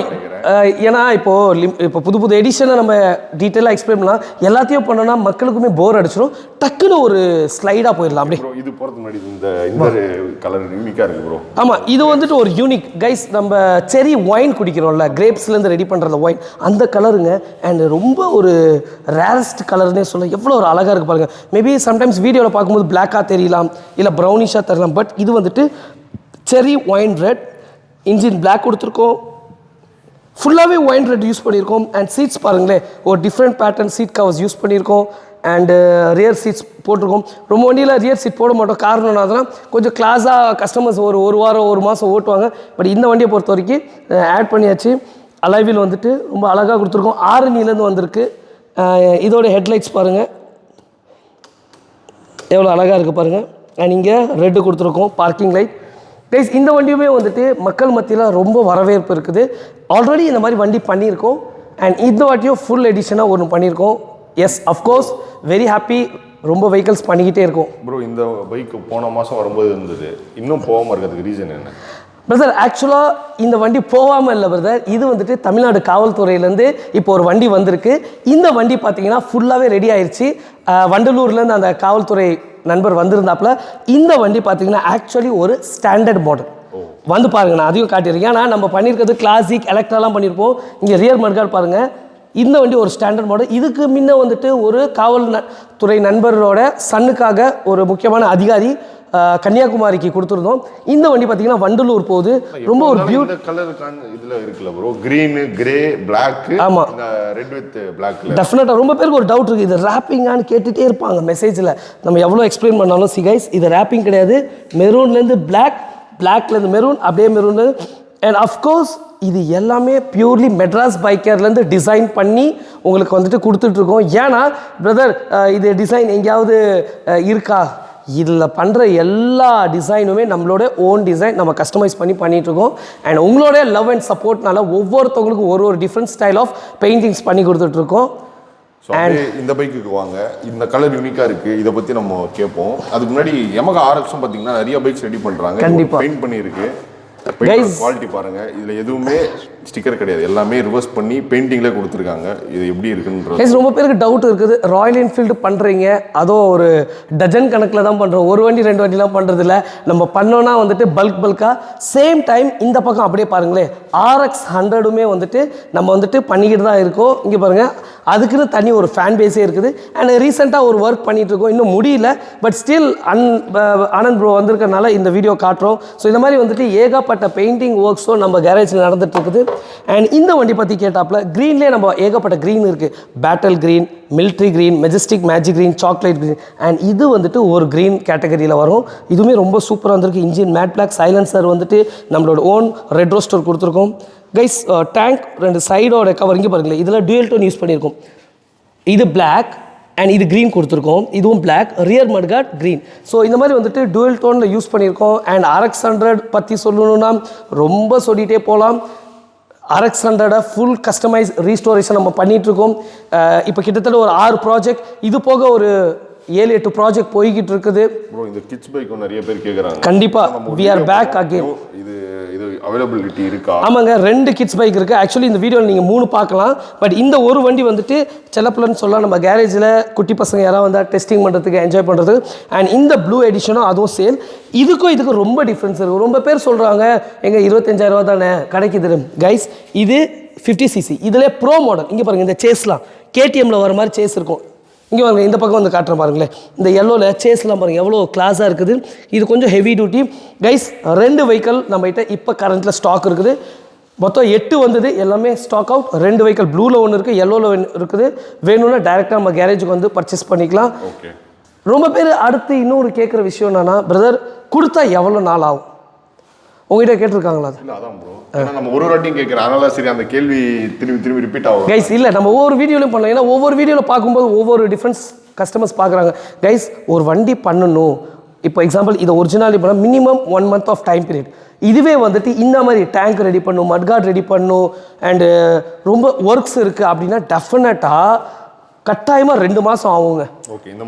ஏன்னா இப்போ புது எடிஷனை நம்ம டீட்டெயிலாக எக்ஸ்பிளைன் பண்ணலாம். எல்லாத்தையும் பண்ணோம்னா மக்களுக்குமே போர் அடிச்சிடும், டக்குன்னு ஒரு ஸ்லைடாக போயிடலாம். அப்படியே இது போகிறது முன்னாடி இந்த கலர் யூனிக்காக இருக்கு ப்ரோ. ஆமாம், இது வந்துட்டு ஒரு யூனிக் கைஸ். நம்ம செரி ஒயின் குடிக்கிறோம்ல, கிரேப்ஸ்லேருந்து ரெடி பண்ணுற ஒயின், அந்த கலருங்க. அண்ட் ரொம்ப ஒரு ரேரஸ்ட் கலர்னே சொல்ல, எவ்வளோ ஒரு அழகாக இருக்கு பாருங்க. மேபி சம்டைம்ஸ் வீடியோவில் பார்க்கும்போது பிளாக்காக தெரியலாம், இல்லை ப்ரௌனிஷாக தெரியலாம். பட் இது வந்துட்டு செரி ஒயின் ரெட், இன்ஜின் பிளாக் கொடுத்துருக்கோம், ஃபுல்லாகவே ஒயின் ரெட் யூஸ் பண்ணியிருக்கோம். அண்ட் சீட்ஸ் பாருங்களேன், ஒரு different pattern seat covers use பண்ணியிருக்கோம். அண்டு ரியர் சீட்ஸ் போட்டிருக்கோம். ரொம்ப வண்டியில் ரியர் சீட் போட மாட்டோம், காரணம் அதெல்லாம் கொஞ்சம் கிளாஸாக கஸ்டமர்ஸ் ஒரு வாரம் 1 மாதம் ஓட்டுவாங்க. பட் இந்த வண்டியை பொறுத்த வரைக்கும் ஆட் பண்ணியாச்சு. அலைவில் வந்துட்டு ரொம்ப அழகாக கொடுத்துருக்கோம், 6 நீலேருந்து வந்திருக்கு. இதோட ஹெட்லைட்ஸ் பாருங்கள் எவ்வளோ அழகாக இருக்குது பாருங்கள். அண்ட் இங்கே ரெட்டு கொடுத்துருக்கோம், பார்க்கிங் லைட். ப்ளஸ் இந்த வண்டியுமே வந்துட்டு மக்கள் மத்தியில் ரொம்ப வரவேற்பு இருக்குது. ஆல்ரெடி இந்த மாதிரி வண்டி பண்ணியிருக்கோம், அண்ட் இந்த வாட்டியும் ஃபுல் எடிஷனாக ஒன்று பண்ணியிருக்கோம். Yes, of course very happy. ரொம்ப வெஹிக்கல்ஸ் பண்ணிக்கிட்டே இருக்கும். ப்ரோ இந்த பைக் போன மாதம் வரும்போது இருந்தது, இன்னும் போகாமல் இருக்கிறதுக்கு ரீசன் என்ன? பிரதர், ஆக்சுவலாக இந்த வண்டி போகாமல் இல்லை பிரதர், இது வந்துட்டு தமிழ்நாடு காவல்துறையிலேருந்து இப்போ ஒரு வண்டி வந்திருக்கு. இந்த வண்டி பார்த்தீங்கன்னா ஃபுல்லாகவே ரெடி ஆயிடுச்சு. வண்டலூர்லேருந்து அந்த காவல்துறை நண்பர் வந்திருந்தாப்புல. இந்த வண்டி பார்த்தீங்கன்னா ஆக்சுவலி ஒரு ஸ்டாண்டர்ட் மாடல். வந்து பாருங்க, நான் அதையும் காட்டியிருக்கேன். ஏன்னா நம்ம பண்ணியிருக்கிறது கிளாசிக் எலக்ட்ராலாம் பண்ணியிருப்போம். இங்கே ரியர் மட்கார்டு பாருங்கள், இந்த வண்டி ஒரு ஸ்டாண்டர்ட் மாடல். இதுக்கு முன்ன வந்துட்டு ஒரு காவல்துறை நண்பரோட சன்னுக்காக ஒரு முக்கியமான அதிகாரி கன்னியாகுமரிக்கு கொடுத்துருந்தோம். இந்த வண்டி பார்த்தீங்கன்னா வண்டலூர் போகுது. ரொம்ப ஒரு பியூட்டிஃபுல் கலர் இதில் இருக்குல்ல ப்ரோ, கிரீன், கிரே, பிளாக். ஆமாம், ரெட் வித் பிளாக். டெஃபினட்டாக ரொம்ப பேருக்கு ஒரு டவுட் இருக்குது, இது ரேப்பிங்கான்னு கேட்டுகிட்டே இருப்பாங்க மெசேஜில். நம்ம எவ்வளோ எக்ஸ்பிளைன் பண்ணாலும் கைஸ், இது ரேப்பிங் கிடையாது. மெரூன்லேருந்து பிளாக், பிளாக்லேருந்து மெரூன், அப்படியே மெரூன்லேருந்து. அண்ட் அஃப்கோர்ஸ் இது எல்லாமே பியூர்லி மெட்ராஸ் பைக்கர்லேருந்து டிசைன் பண்ணி உங்களுக்கு வந்துட்டு கொடுத்துட்ருக்கோம். ஏன்னா பிரதர், இது டிசைன் எங்கேயாவது இருக்கா? இதில் பண்ணுற எல்லா டிசைனுமே நம்மளோட ஓன் டிசைன், நம்ம கஸ்டமைஸ் பண்ணி பண்ணிகிட்ருக்கோம். அண்ட் உங்களோட லவ் அண்ட் சப்போர்ட்னால ஒவ்வொருத்தவங்களுக்கும் ஒரு டிஃப்ரெண்ட் ஸ்டைல் ஆஃப் பெயிண்டிங்ஸ் பண்ணி கொடுத்துட்ருக்கோம். அண்ட் இந்த பைக்குக்கு வாங்க, இந்த கலர் யூனிக்காக இருக்குது, இதை பற்றி நம்ம கேட்போம். அதுக்கு முன்னாடி Yamaha RX-உம் பார்த்தீங்கன்னா நிறைய பைக்ஸ் ரெடி பண்ணுறாங்க. கண்டிப்பாக பெயிண்ட் பண்ணியிருக்கு. குவாலிட்டி பாருங்க, இதுல எதுவுமே ஸ்டிக்கர் கிடையாது, எல்லாமே ரிவர்ஸ் பண்ணி பெயிண்டிங்ல கொடுத்துருக்காங்க. இது எப்படி இருக்குன்றது ரொம்ப பேருக்கு டவுட் இருக்குது. ராயல் என்ஃபீல்டு பண்றீங்க, அதுவும் ஒரு டஜன் கணக்கில் தான் பண்றோம், ஒரு வண்டி 2 வண்டிலாம் பண்றது இல்லை. நம்ம பண்ணோன்னா வந்துட்டு பல்கா சேம் டைம். இந்த பக்கம் அப்படியே பாருங்களேன், RX 100மே வந்துட்டு நம்ம வந்துட்டு பண்ணிக்கிட்டு தான் இருக்கோம். இங்கே பாருங்க, அதுக்குன்னு தனி ஒரு ஃபேன் பேஸே இருக்குது. அண்ட் ரீசெண்டாக ஒரு ஒர்க் பண்ணிட்டு இருக்கோம், இன்னும் முடியல. பட் ஸ்டில் ஆனந்த் ப்ரோ வந்திருக்கனால இந்த வீடியோ காட்டுறோம். ஸோ இந்த மாதிரி வந்துட்டு ஏகப்பட்ட பெயிண்டிங் ஒர்க்ஸும் நம்ம கேரேஜில் நடந்துட்டு இருக்குது. அண்ட் இந்த வண்டி பற்றி கேட்டாப்புல, க்ரீன்லேயே நம்ம ஏகப்பட்ட க்ரீன் இருக்குது. Battle green, military green, Majestic magic green, chocolate green. And இது வந்துட்டு ஒரு க்ரீன் கேட்டகரியில் வரும். இதுவுமே ரொம்ப சூப்பராக வந்திருக்கு. இன்ஜின் மேட் பிளாக், சைலன்சர் வந்துட்டு நம்மளோட ஓன் ரெட் ரோஸ்டர் கொடுத்துருக்கோம். கைஸ், டேங்க் 2 சைடோட கவர் இங்கே பாருங்களேன், இதில் டூயல் டோன் யூஸ் பண்ணியிருக்கோம். இது பிளாக் அண்ட் இது க்ரீன் கொடுத்துருக்கோம், இதுவும் black, rear mudguard green. So இந்த மாதிரி வந்துட்டு டூயல் டோனில் யூஸ் பண்ணியிருக்கோம். அண்ட் RX 100 பற்றி சொல்லணும்னா ரொம்ப சொல்லிகிட்டே போகலாம். RX 100 ஃபுல் கஸ்டமைஸ் ரீஸ்டோரேஷன் நம்ம பண்ணிகிட்ருக்கோம். இப்போ கிட்டத்தட்ட ஒரு 6 ப்ராஜெக்ட், இது போக ஒரு 7-8 ப்ராஜெக்ட் போய்கிட்டு இருக்குது. ப்ரோ இந்த கிட்ஸ் பைக் நிறைய பேர் கேக்குறாங்க. கண்டிப்பா we are back again. இது அவைலபிலிட்டி இருக்கா? ஆமாங்க, 2 கிட்ஸ் பைக் இருக்கு. ஆக்சுவலி இந்த வீடியோவில் நீங்கள் 3 பார்க்கலாம். பட் இந்த ஒரு வண்டி வந்துட்டு செல்லப்பிள்ளைன்னு சொல்லலாம், நம்ம கேரேஜில் குட்டி பசங்க யாராவது வந்தால் டெஸ்டிங் பண்ணுறதுக்கு, என்ஜாய் பண்ணுறதுக்கு. அண்ட் இந்த ப்ளூ எடிஷனும் அதுவும் சேல். இதுக்கும் ரொம்ப டிஃப்ரென்ஸ் இருக்குது. ரொம்ப பேர் சொல்கிறாங்க எங்க 25,000 தானே கிடைக்குது. கைஸ், இது 50cc, இதில் ப்ரோ மாடல். இங்கே பாருங்கள், இந்த சேஸ்லாம் KTMல வர மாதிரி சேஸ் இருக்கும். இங்கே வாங்க, இந்த பக்கம் வந்து காட்டுறேன் பாருங்களேன். இந்த எல்லோவில் சேஸ்லாம் பாருங்கள் எவ்வளோ கிளாஸாக இருக்குது. இது கொஞ்சம் ஹெவி டியூட்டி கைஸ். 2 வெஹிக்கல் நம்மகிட்ட இப்போ கரண்ட்டில் ஸ்டாக் இருக்குது. மொத்தம் 8 வந்தது, எல்லாமே ஸ்டாக் அவுட். 2 வெஹிக்கல் ப்ளூவில் ஒன்று இருக்குது, எல்லோவில் இருக்குது. வேணும்னா டைரெக்டாக நம்ம கேரேஜுக்கு வந்து பர்ச்சேஸ் பண்ணிக்கலாம். ரொம்ப பேர் அடுத்து இன்னொரு கேட்குற விஷயம் என்னன்னா, பிரதர் கொடுத்தா எவ்வளோ நாள் ஆகும் உங்ககிட்ட கேட்டிருக்காங்களா? இல்ல அதான் ப்ரோ, ஏன்னா நம்ம ஒரு வாட்டியும் கேட்குறேன், அதனால சரி அந்த கேள்வி திரும்பி ரிப்பீட் ஆகும் கைஸ். இல்லை நம்ம ஒவ்வொரு வீடியோலையும் பண்ணலாம், ஏன்னா ஒவ்வொரு வீடியோவில் பார்க்கும்போது ஒவ்வொரு டிஃப்ரெண்ட்ஸ் கஸ்டமர்ஸ் பார்க்குறாங்க. கைஸ் ஒரு வண்டி பண்ணணும், இப்போ எக்ஸாம்பிள் இதை ஒரிஜினாலிட்டி பண்ணால் minimum 1 month of time period. இதுவே வந்துட்டு இந்த மாதிரி டேங்க் ரெடி பண்ணும், மட்கார்ட் ரெடி பண்ணும், அண்டு ரொம்ப ஒர்க்ஸ் இருக்குது அப்படின்னா டெஃபினட்டாக கட்டாயமாக 2 மாதம் ஆகுங்க.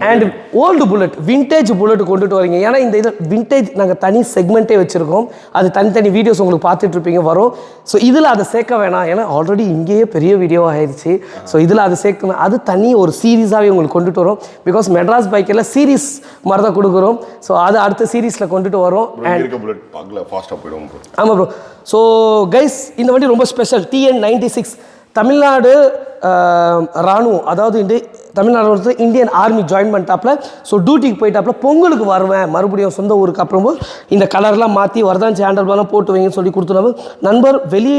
And old bullet, vintage bullet கொண்டுட்டு வரீங்க. ஏன்னா இந்த இதில் விண்டேஜ் நாங்கள் தனி செக்மெண்ட்டே வச்சுருக்கோம், அது தனித்தனி வீடியோஸ் உங்களுக்கு பார்த்துட்ருப்பீங்க வரும். ஸோ இதில் அதை சேர்க்க வேணாம், ஏன்னா ஆல்ரெடி இங்கேயே பெரிய வீடியோ ஆயிடுச்சு. ஸோ இதில் அதை சேர்க்கணும், அது தனி ஒரு சீரீஸாகவே உங்களுக்கு கொண்டுட்டு வரும். பிகாஸ் மெட்ராஸ் பைக்கில் சீரீஸ் மாதிரி தான் கொடுக்குறோம். ஸோ அதை அடுத்த சீரீஸில் கொண்டுட்டு வரும். ஆமாம் ப்ரோ. ஸோ கைஸ் இந்த வண்டி ரொம்ப ஸ்பெஷல். TN96 தமிழ்நாடு ராணுவம், அதாவது இந்த தமிழ்நாடு இந்தியன் ஆர்மி ஜாயின் பண்ணிட்டாப்புல. ஸோ டியூட்டிக்கு போயிட்டாப்புல, பொங்கலுக்கு வருவேன் மறுபடியும் சொந்த ஊருக்கு. அப்புறமோ இந்த கலர்லாம் மாற்றி வரதாஞ்சி ஹேண்டல் பார்லாம் போட்டு வைங்கன்னு சொல்லி கொடுத்துருவாங்க. நண்பர் வெளி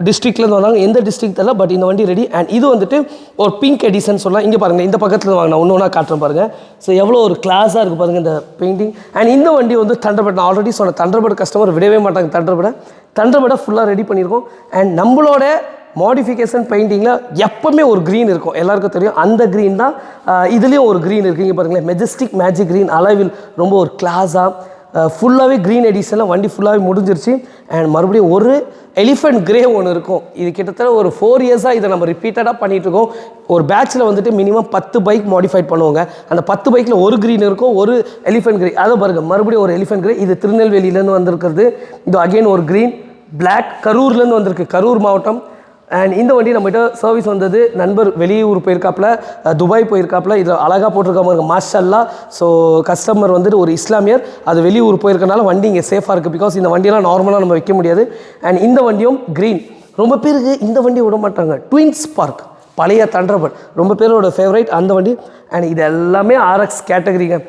டிஸ்ட்ரிக்ட்லேருந்து வந்தாங்க, எந்த டிஸ்ட்ரிக்ட் தெரியல, பட் இந்த வண்டி ரெடி. அண்ட் இது வந்துட்டு ஒரு பிங்க் எடிஷன் சொல்லலாம். இங்கே பாருங்கள், இந்த பக்கத்தில் வாங்க, நான் ஒன்று காட்டுறேன் பாருங்கள். ஸோ எவ்வளோ ஒரு கிளாஸாக இருக்குது பாருங்கள் இந்த பெயிண்டிங். அண்ட் இந்த வண்டி வந்து தண்டர்பர்ட், நான் ஆல்ரெடி சொன்ன தண்டர்பர்ட் கஸ்டமர் விடவே மாட்டாங்க. தண்டர்பர்ட்டை ஃபுல்லாக ரெடி பண்ணியிருக்கோம். அண்ட் நம்மளோட மாடிஃபிகேஷன் பெயிண்டிங்கில் எப்போவுமே ஒரு க்ரீன் இருக்கும், எல்லாருக்கும் தெரியும். அந்த க்ரீன் தான் இதுலேயும் ஒரு க்ரீன் இருக்குது. இங்கே பாருங்களேன், மெஜஸ்டிக் மேஜிக் க்ரீன் அளவில் ரொம்ப ஒரு கிளாஸாக ஃபுல்லாகவே க்ரீன் எடிஷனில் வண்டி ஃபுல்லாகவே முடிஞ்சிருச்சு. அண்ட் மறுபடியும் ஒரு எலிஃபென்ட் கிரே ஒன்று இருக்கும். இது கிட்டத்தட்ட ஒரு 4 இயர்ஸாக இதை நம்ம ரிப்பீட்டடாக பண்ணிகிட்ருக்கோம். ஒரு பேட்சில் வந்துட்டு மினிமம் 10 பைக் மாடிஃபைட் பண்ணுவாங்க. அந்த 10 பைக்கில் ஒரு க்ரீன் இருக்கும், ஒரு எலிஃபென்ட் கிரே. அதை பாருங்கள், மறுபடியும் ஒரு எலிஃபென்ட் கிரே. இது திருநெல்வேலியிலேருந்து வந்திருக்கிறது. இது அகெயின் ஒரு க்ரீன் பிளாக், கரூர்லேருந்து வந்திருக்கு, கரூர் மாவட்டம். அண்ட் இந்த வண்டி நம்மகிட்ட சர்வீஸ் வந்தது. நண்பர் வெளியூர் போயிருக்காப்புல, துபாய் போயிருக்காப்புல. இதில் அழகாக போட்டிருக்காங்க மாஷல்லா. ஸோ கஸ்டமர் வந்துட்டு ஒரு இஸ்லாமியர், அது வெளியூர் போயிருக்கனால வண்டி இங்கே சேஃபாக இருக்குது. பிகாஸ் இந்த வண்டியெல்லாம் நார்மலாக நம்ம வைக்க முடியாது. அண்ட் இந்த வண்டியும் க்ரீன். ரொம்ப பேருக்கு இந்த வண்டி விட மாட்டாங்க. ட்வின்ஸ் பார்க் பழைய தண்டர்பர்ட் ரொம்ப பேரோட ஃபேவரைட் அந்த வண்டி. அண்ட் இது எல்லாமே RX கேட்டகரிங்க.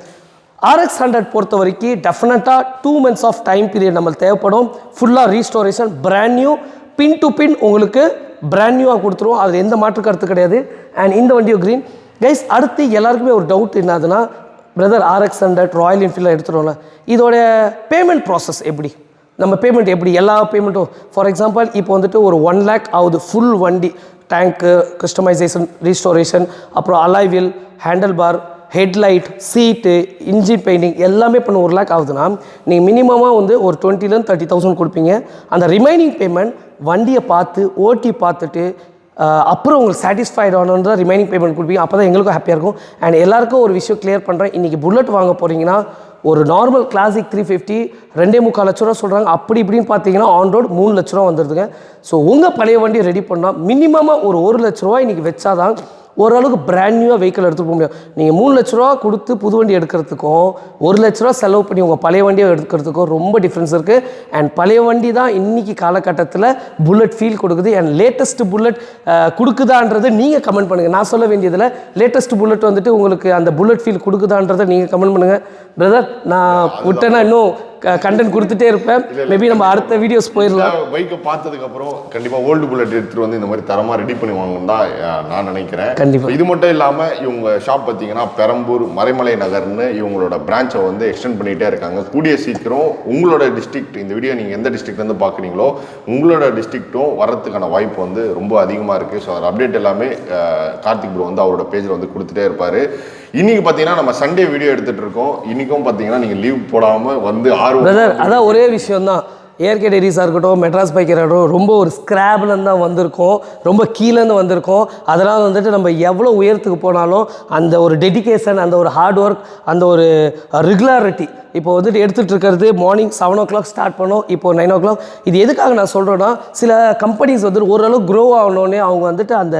RX 100 பொறுத்த வரைக்கும் டெஃபினட்டாக 2 months ஆஃப் டைம் பீரியட் நம்மளுக்கு தேவைப்படும். ஃபுல்லாக restoration, brand new, pin to pin உங்களுக்கு பிராண்ட் நியூவாக கொடுத்துருவோம், அதில் எந்த மாற்று கருத்து கிடையாது. அண்ட் இந்த வண்டியும் க்ரீன். கைஸ் அடுத்து எல்லாருக்குமே ஒரு டவுட் என்னதுன்னா, பிரதர் RX 100 ராயல் என்ஃபீல்டில் எடுத்துட்டோம்ல, இதோட பேமெண்ட் ப்ராசஸ் எப்படி, நம்ம பேமெண்ட் எப்படி, எல்லா பேமெண்ட்டும் ஃபார் எக்ஸாம்பிள் இப்போ வந்துட்டு ஒரு 1 lakh ஆகுது ஃபுல் வண்டி, டேங்க்கு, கஸ்டமைசேஷன், ரீஸ்டோரேஷன், அப்புறம் alloy wheel, handle bar, headlight, seat, engine painting எல்லாமே பண்ண 1 lakh ஆகுதுன்னா, நீங்கள் மினிமமாக வந்து ஒரு 20,000 to 30,000 கொடுப்பீங்க. அந்த ரிமைனிங் பேமெண்ட் வண்டியை பார்த்து ஓட்டி பார்த்துட்டு அப்புறம் உங்களுக்கு சாட்டிஸ்ஃபைட் ஆனோன்ற ரிமைனிங் பேமெண்ட் கொடுப்பீங்க. அப்போ தான் எங்களுக்கும் ஹாப்பியாக இருக்கும். அண்ட் எல்லாருக்கும் ஒரு விஷயம் கிளியர் பண்ணுறேன், இன்றைக்கி புல்லட் வாங்க போகிறீங்கன்னா ஒரு நார்மல் கிளாசிக் 350 2.25 லட்ச ரூபா சொல்கிறாங்க. அப்படி இப்படின்னு பார்த்தீங்கன்னா ஆன் ரோட் 3 லட்ச ரூபா வந்துடுதுங்க. ஸோ உங்கள் பழைய வண்டி ரெடி பண்ணால் மினிமமாக ஒரு 1 லட்ச ரூபா இன்றைக்கி வச்சாதான் ஓரளவுக்கு பிராண்ட் நியூவாக வெஹிக்கிள் எடுத்துக்க முடியும். நீங்கள் 3 லட்ச ரூபா கொடுத்து புது வண்டி எடுக்கிறதுக்கும் 1 லட்ச ரூபா செலவு பண்ணி உங்கள் பழைய வண்டியை எடுக்கிறதுக்கும் ரொம்ப டிஃப்ரென்ஸ் இருக்குது. அண்ட் பழைய வண்டி தான் இன்றைக்கி காலகட்டத்தில் புல்லட் ஃபீல் கொடுக்குது. அண்ட் லேட்டஸ்ட் புல்லட் கொடுக்குதான்றதை நீங்கள் கமெண்ட் பண்ணுங்கள். நான் சொல்ல வேண்டியதில் லேட்டஸ்ட் புல்லட் வந்துட்டு உங்களுக்கு அந்த புல்லட் ஃபீல் கொடுக்குதான்றதை நீங்கள் கமெண்ட் பண்ணுங்கள். பிரதர் நான் விட்டேன்னா இன்னும் கண்டென்ட் கொடுத்துட்டே இருப்பேன். மேபி நம்ம அடுத்த வீடியோஸ் போயிடலாம். பைக்கை பார்த்ததுக்கப்புறம் கண்டிப்பாக ஓல்டு புல்லட் எடுத்துகிட்டு வந்து இந்த மாதிரி தரமாக ரெடி பண்ணி வாங்கணும் தான் நான் நினைக்கிறேன். கண்டிப்பாக. இது மட்டும் இல்லாமல் இவங்க ஷாப் பார்த்தீங்கன்னா பெரம்பூர் மறைமலை நகர்னு இவங்களோட பிரான்ச்சை வந்து எக்ஸ்டெண்ட் பண்ணிகிட்டே இருக்காங்க. கூடிய சீக்கிரம் உங்களோட டிஸ்ட்ரிக்ட், இந்த வீடியோ நீங்கள் எந்த டிஸ்ட்ரிக்ட்லேருந்து பார்க்குறீங்களோ உங்களோட டிஸ்ட்ரிக்ட்டும் வரத்துக்கான வாய்ப்பு வந்து ரொம்ப அதிகமாக இருக்குது. ஸோ அதோட அப்டேட் எல்லாமே கார்த்திக் ப்ரோ வந்து அவரோட பேஜில் வந்து கொடுத்துட்டே இருப்பார். இன்னைக்கு பார்த்தீங்கன்னா நம்ம சண்டே வீடியோ எடுத்துகிட்டு இருக்கோம். இன்றைக்கும் பார்த்தீங்கன்னா நீங்கள் லீவ் போடாமல் வந்து பிரதர் அதான் ஒரே விஷயம் தான், ஏஆர்கே டெய்ரிஸாக இருக்கட்டும், மெட்ராஸ் பைக்கராக இருக்கட்டும், ரொம்ப ஒரு ஸ்க்ராப்லேருந்து தான் வந்திருக்கோம், ரொம்ப கீழேருந்து வந்திருக்கோம். அதனால் வந்துட்டு நம்ம எவ்வளோ உயரத்துக்கு போனாலும் அந்த ஒரு டெடிக்கேஷன், அந்த ஒரு ஹார்ட் ஒர்க், அந்த ஒரு ரெகுலாரிட்டி இப்போ வந்துட்டு எடுத்துகிட்டு இருக்கிறது மார்னிங் 7 o'clock ஸ்டார்ட் பண்ணோம், இப்போது 9 o'clock. இது எதுக்காக நான் சொல்கிறேன்னா, சில கம்பெனிஸ் வந்துட்டு ஓரளவு க்ரோ ஆகணுன்னே அவங்க வந்துட்டு அந்த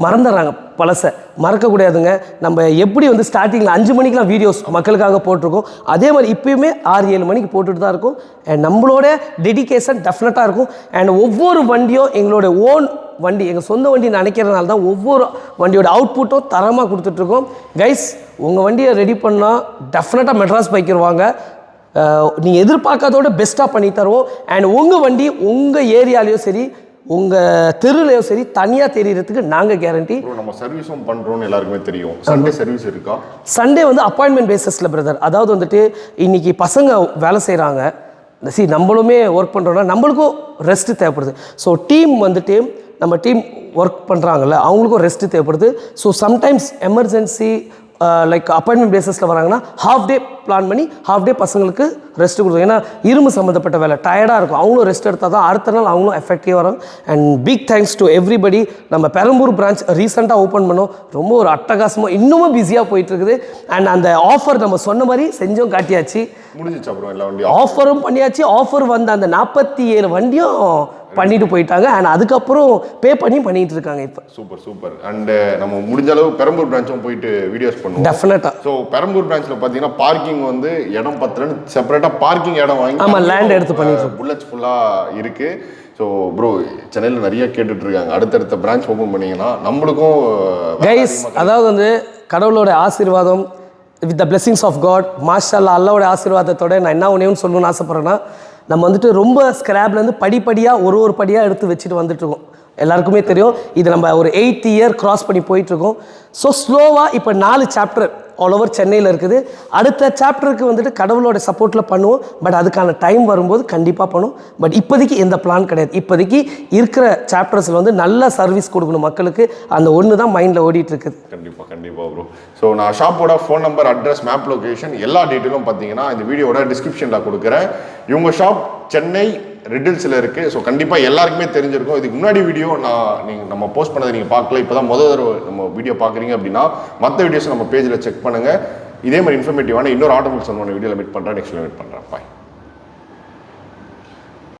மறந்துடுறாங்க பழசை. மறக்கக்கூடாதுங்க. நம்ம எப்படி வந்து ஸ்டார்டிங்கில் 5 மணிக்கெலாம் வீடியோஸ் மக்களுக்காக போட்டிருக்கோம், அதே மாதிரி இப்போயுமே 6-7 மணிக்கு போட்டுட்டு தான் இருக்கும். அண்ட் நம்மளோட டெடிகேஷன் டெஃபினட்டாக இருக்கும். அண்ட் ஒவ்வொரு வண்டியும் எங்களோட ஓன் வண்டி, எங்கள் சொந்த வண்டி நினைக்கிறதுனால தான் ஒவ்வொரு வண்டியோட அவுட்புட்டும் தரமாக கொடுத்துட்ருக்கோம். கைஸ், உங்கள் வண்டியை ரெடி பண்ணால் டெஃபினட்டாக மெட்ராஸ் பைக்கர் வாங்க. நீங்கள் எதிர்பார்க்காதோட பெஸ்ட்டாக பண்ணி தருவோம். அண்ட் உங்கள் வண்டி உங்கள் ஏரியாலேயும் சரி, உங்கள் தெருலையும் சரி, தனியாக தெரியறதுக்கு நாங்கள் கேரண்டி. நம்ம சர்வீஸும் பண்ணுறோன்னு எல்லாருக்குமே தெரியும். சண்டே சர்வீஸ் இருக்கா? சண்டே வந்து அப்பாயின்மெண்ட் பேசிஸில் பிரதர். அதாவது வந்துட்டு இன்றைக்கி பசங்க வேலை செய்கிறாங்க, நம்மளுமே ஒர்க் பண்ணுறோன்னா நம்மளுக்கும் ரெஸ்ட்டு தேவைப்படுது. ஸோ டீம் வந்துட்டு நம்ம டீம் ஒர்க் பண்ணுறாங்கல்ல, அவங்களுக்கும் ரெஸ்ட்டு தேவைப்படுது. So sometimes emergency like appointment பேசிஸில் வராங்கன்னா ஹாஃப் டே பிளான் பண்ணி ஹாஃப் டே பசங்களுக்கு ரெஸ்ட் கொடுக்கும். ஏன்னா இரும்பு சம்மந்தப்பட்ட வேலை டயர்டாக இருக்கும், அவங்களும் ரெஸ்ட் எடுத்தால் தான் அடுத்த நாள் அவங்களும் எஃபெக்டிவாக வரும். And big thanks to everybody. நம்ம பெரம்பூர் பிரான்ச் ரீசெண்டாக ஓப்பன் பண்ணோம், ரொம்ப ஒரு அட்டகாசமாக இன்னமும் பிஸியாக போயிட்டுருக்குது. அண்ட் அந்த ஆஃபர் நம்ம சொன்ன மாதிரி செஞ்சோம், காட்டியாச்சு, முடிஞ்சிச்சு. அப்புறம் எல்லா வண்டியும் ஆஃபரும் பண்ணியாச்சு. ஆஃபர் வந்த அந்த 47 வண்டியும் பண்ணிட்டு போயிட்டாங்க. அண்ட் அதுக்கப்புறம் பே பண்ணிட்டு இருக்காங்க இப்போ. Super super. அண்ட் நம்ம முடிஞ்ச அளவு பெரம்பூர் பிரான்ச்சும் போயிட்டு வீடியோஸ் பண்ணுவோம் டெஃபினட்டா. ஸோ பெரம்பூர் பிரான்ச்சில் பார்த்தீங்கன்னா பார்க்கிங் வந்து இடம் பத்தலன்னு செப்பரேட்டாக பார்க்கிங் இடம் வாங்கி, ஆமாம், லேண்ட் எடுத்து பண்ணிட்டு புல்லட்ஸ் ஃபுல்லாக இருக்குது. ஸோ ப்ரோ, சென்னையில் நிறைய கேட்டுட்டு இருக்காங்க, அடுத்தடுத்த பிரான்ச் ஓப்பன் பண்ணிங்கன்னா நம்மளுக்கும் கைஸ். அதாவது வந்து கடவுளோட ஆசீர்வாதம், with the blessings of God, மாஷா அல்லாஹ், அல்லாவோட ஆசீர்வாதத்தோட நான் என்ன ஒன்று சொல்லணும்னு ஆசைப்பட்றேன்னா, நம்ம வந்துட்டு ரொம்ப ஸ்கிராப்லேருந்து படிப்படியாக ஒரு படியாக எடுத்து வச்சுட்டு வந்துட்டுருக்கோம். எல்லாருக்குமே தெரியும், இது நம்ம ஒரு 8th இயர் கிராஸ் பண்ணி போயிட்டுருக்கோம். ஸோ ஸ்லோவாக இப்போ 4 சாப்டர் ஆல் ஓவர் சென்னையில் இருக்குது. அடுத்த சாப்டருக்கு வந்துட்டு கடவுளோட சப்போர்ட்டில் பண்ணுவோம். பட் அதுக்கான டைம் வரும்போது கண்டிப்பாக பண்ணுவோம். பட் இப்போதைக்கு எந்த பிளான் கிடையாது. இப்போதைக்கு இருக்கிற சாப்டர்ஸில் வந்து நல்ல சர்வீஸ் கொடுக்கணும் மக்களுக்கு, அந்த ஒன்று தான் மைண்டில் ஓடிட்டு இருக்குது. கண்டிப்பாக கண்டிப்பாக ப்ரோ. ஸோ நான் ஷாப்போட phone number, address, map location எல்லா டீட்டெயிலும் பார்த்தீங்கன்னா இந்த வீடியோட டிஸ்கிரிப்ஷனில் கொடுக்குறேன். இவங்க ஷாப் சென்னை ரெட்டில்ஸில் இருக்குது. ஸோ கண்டிப்பாக எல்லாருக்குமே தெரிஞ்சிருக்கும். இதுக்கு முன்னாடி வீடியோ நம்ம போஸ்ட் பண்ணதை நீங்கள் பார்க்கல, இப்போ தான் முதல் தடவை நம்ம வீடியோ பார்க்குறீங்க அப்படின்னா மற்ற வீடியோஸ் நம்ம பேஜில் செக் பண்ணுங்கள். இதே மாதிரி இன்ஃபர்மேட்டிவான இன்னொரு ஆட்டோமொபைல் சொன்ன வீடியோவில் மீட் பண்ணுறேன். நெக்ஸ்ட் மீட் பண்ணுறேன். பாய்.